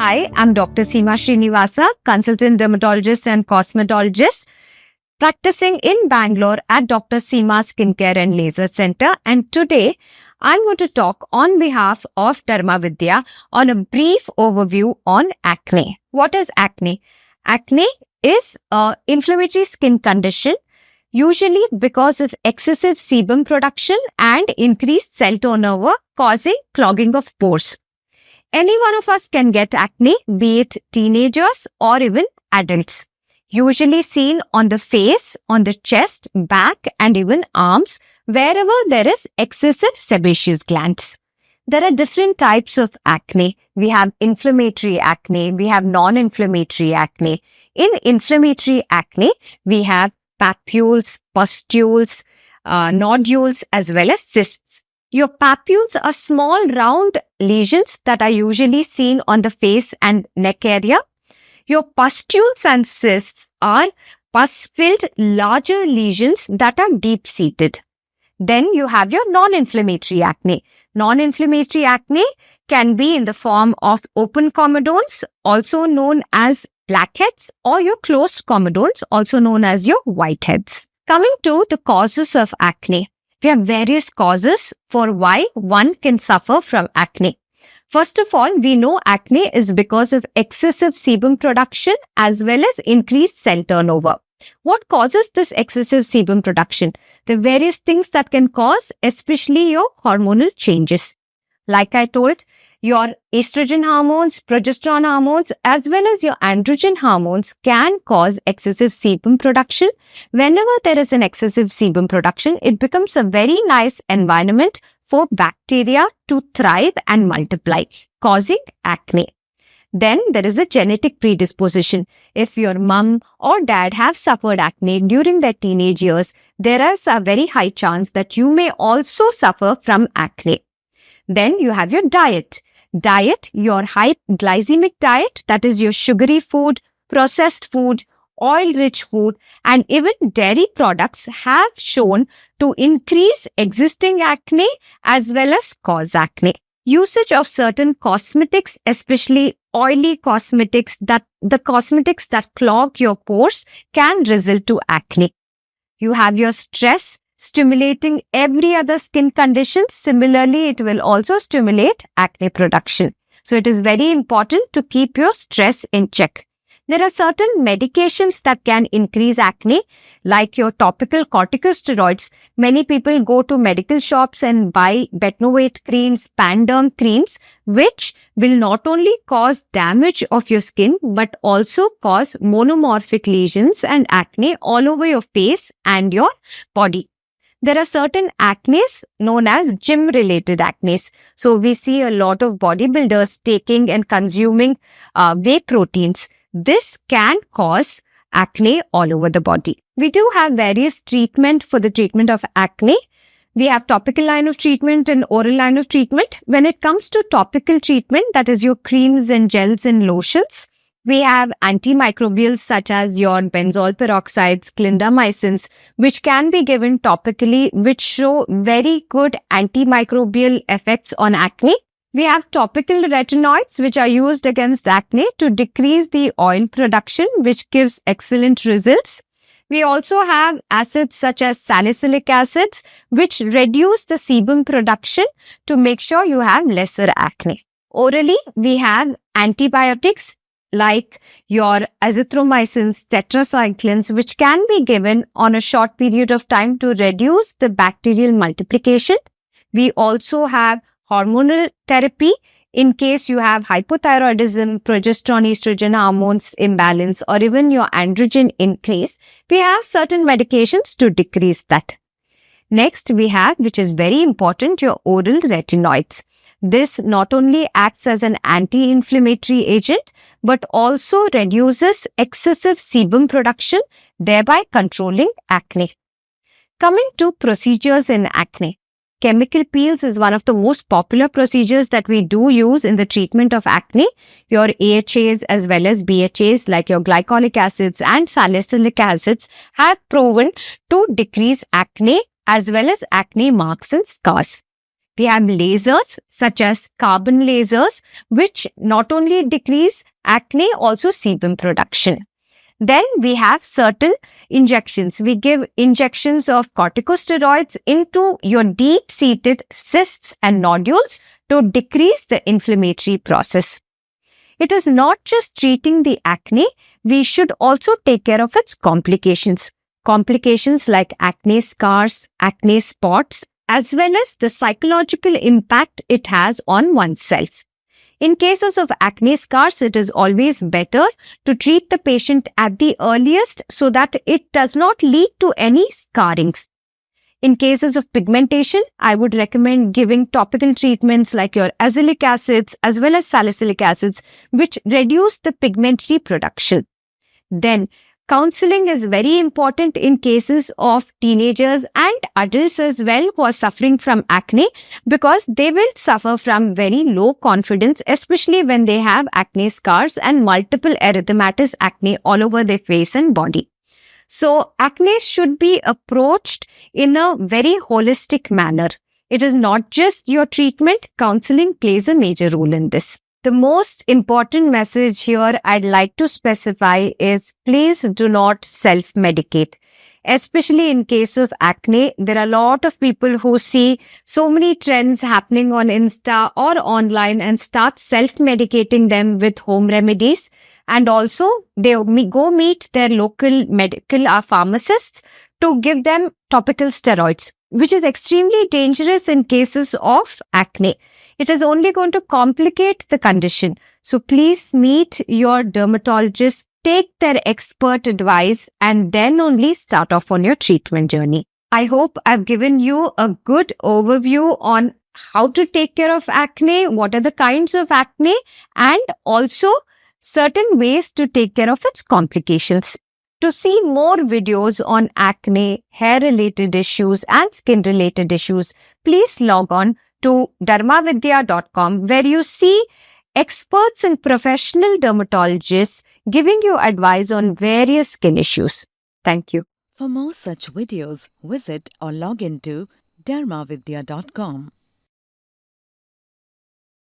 Hi, I'm Dr. Seema Srinivasa, consultant dermatologist and cosmetologist, practicing in Bangalore at Dr. Seema Skincare and Laser Center. And today, I'm going to talk on behalf of Dharmavidya on a brief overview on acne. What is acne? Acne is an inflammatory skin condition, usually because of excessive sebum production and increased cell turnover, causing clogging of pores. Any one of us can get acne, be it teenagers or even adults. Usually seen on the face, on the chest, back and even arms, wherever there is excessive sebaceous glands. There are different types of acne. We have inflammatory acne, we have non-inflammatory acne. In inflammatory acne, we have papules, pustules, nodules as well as cysts. Your papules are small round lesions that are usually seen on the face and neck area. Your pustules and cysts are pus-filled larger lesions that are deep-seated. Then you have your non-inflammatory acne. Non-inflammatory acne can be in the form of open comedones, also known as blackheads, or your closed comedones, also known as your whiteheads. Coming to the causes of acne. We have various causes for why one can suffer from acne. First of all, we know acne is because of excessive sebum production as well as increased cell turnover. What causes this excessive sebum production? The various things that can cause, especially your hormonal changes. Like I told, your estrogen hormones, progesterone hormones, as well as your androgen hormones can cause excessive sebum production. Whenever there is an excessive sebum production, it becomes a very nice environment for bacteria to thrive and multiply, causing acne. Then there is a genetic predisposition. If your mom or dad have suffered acne during their teenage years, there is a very high chance that you may also suffer from acne. Then you have your diet. Your high glycemic diet, that is your sugary food, processed food, oil-rich food, and even dairy products have shown to increase existing acne as well as cause acne. Usage of certain cosmetics, especially oily cosmetics, the cosmetics that clog your pores, can result to acne. You have your stress stimulating every other skin condition. Similarly, it will also stimulate acne production. So it is very important to keep your stress in check. There are certain medications that can increase acne, like your topical corticosteroids. Many people go to medical shops and buy Betnovate creams, Panderm creams, which will not only cause damage of your skin, but also cause monomorphic lesions and acne all over your face and your body. There are certain acnes known as gym-related acnes. So we see a lot of bodybuilders taking and consuming whey proteins. This can cause acne all over the body. We do have various treatment for the treatment of acne. We have topical line of treatment and oral line of treatment. When it comes to topical treatment, that is your creams and gels and lotions, we have antimicrobials such as your benzoyl peroxides, clindamycins, which can be given topically, which show very good antimicrobial effects on acne. We have topical retinoids, which are used against acne to decrease the oil production, which gives excellent results. We also have acids such as salicylic acids, which reduce the sebum production to make sure you have lesser acne. Orally, we have antibiotics like your azithromycins, tetracyclines, which can be given on a short period of time to reduce the bacterial multiplication. We also have hormonal therapy in case you have hypothyroidism, progesterone, estrogen hormones imbalance, or even your androgen increase. We have certain medications to decrease that. Next, we have, which is very important, your oral retinoids. This not only acts as an anti-inflammatory agent, but also reduces excessive sebum production, thereby controlling acne. Coming to procedures in acne. Chemical peels is one of the most popular procedures that we do use in the treatment of acne. Your AHAs as well as BHAs, like your glycolic acids and salicylic acids, have proven to decrease acne as well as acne marks and scars. We have lasers such as carbon lasers, which not only decrease acne, also sebum production. Then we have certain injections. We give injections of corticosteroids into your deep-seated cysts and nodules to decrease the inflammatory process. It is not just treating the acne, we should also take care of its complications. Complications like acne scars, acne spots, as well as the psychological impact it has on oneself. In cases of acne scars, it is always better to treat the patient at the earliest so that it does not lead to any scarrings. In cases of pigmentation, I would recommend giving topical treatments like your azelaic acids as well as salicylic acids, which reduce the pigmentary production. Then, counseling is very important in cases of teenagers and adults as well who are suffering from acne, because they will suffer from very low confidence, especially when they have acne scars and multiple erythematous acne all over their face and body. So, acne should be approached in a very holistic manner. It is not just your treatment, counseling plays a major role in this. The most important message here I'd like to specify is please do not self-medicate. Especially in case of acne, there are a lot of people who see so many trends happening on Insta or online and start self-medicating them with home remedies. And also, they go meet their local medical pharmacists to give them topical steroids, which is extremely dangerous in cases of acne. It is only going to complicate the condition. So please meet your dermatologist, take their expert advice, and then only start off on your treatment journey. I hope I've given you a good overview on how to take care of acne, what are the kinds of acne, and also certain ways to take care of its complications. To see more videos on acne, hair-related issues, and skin-related issues, please log on to dermavidya.com, where you see experts and professional dermatologists giving you advice on various skin issues. Thank you. For more such videos, visit or log into dermavidya.com.